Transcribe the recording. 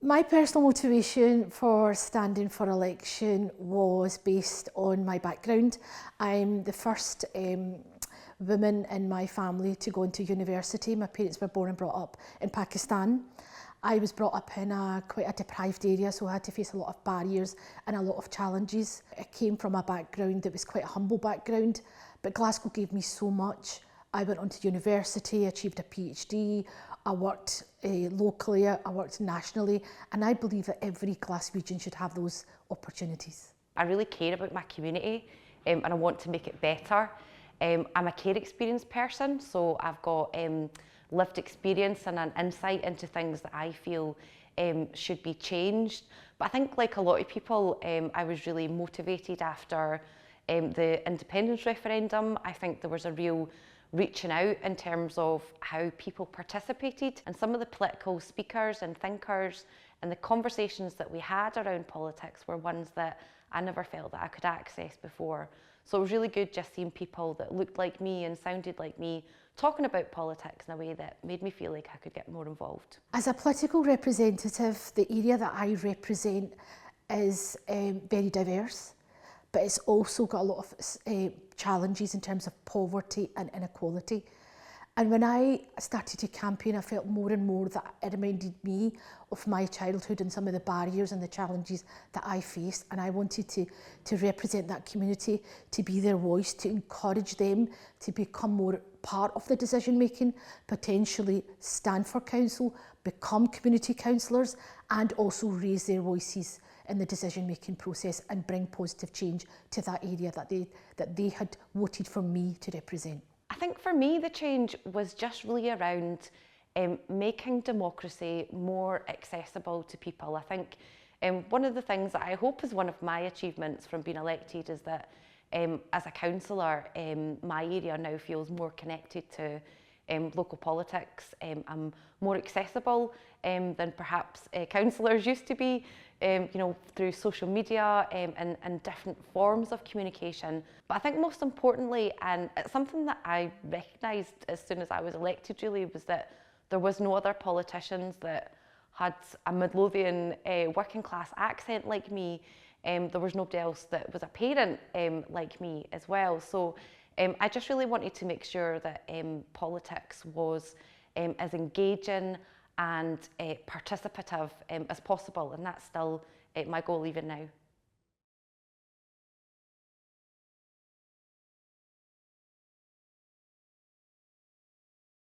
My personal motivation for standing for election was based on my background. I'm the first woman in my family to go into university. My parents were born and brought up in Pakistan. I was brought up in quite a deprived area, so I had to face a lot of barriers and a lot of challenges. I came from a background that was quite a humble background, but Glasgow gave me so much. I went on to university, achieved a PhD, I worked locally, I worked nationally, and I believe that every Glaswegian should have those opportunities. I really care about my community and I want to make it better. I'm a care experience person, so I've got lived experience and an insight into things that I feel should be changed. But I think, like a lot of people, I was really motivated after the independence referendum. I think there was a real reaching out in terms of how people participated, and some of the political speakers and thinkers and the conversations that we had around politics were ones that I never felt that I could access before. So it was really good just seeing people that looked like me and sounded like me talking about politics in a way that made me feel like I could get more involved. As a political representative, the area that I represent is very diverse, but it's also got a lot of challenges in terms of poverty and inequality. And when I started to campaign, I felt more and more that it reminded me of my childhood and some of the barriers and the challenges that I faced. And I wanted to represent that community, to be their voice, to encourage them to become more part of the decision making, potentially stand for council, become community councillors, and also raise their voices in the decision making process and bring positive change to that area that they had voted for me to represent. I think for me the change was just really around making democracy more accessible to people. I think one of the things that I hope is one of my achievements from being elected is that as a councillor, my area now feels more connected to local politics. I'm more accessible than perhaps councillors used to be, you know, through social media and different forms of communication. But I think most importantly, and it's something that I recognised as soon as I was elected really, was that there was no other politicians that had a Midlothian working class accent like me. There was nobody else that was a parent like me as well. So I just really wanted to make sure that politics was as engaging and participative as possible, and that's still my goal even now.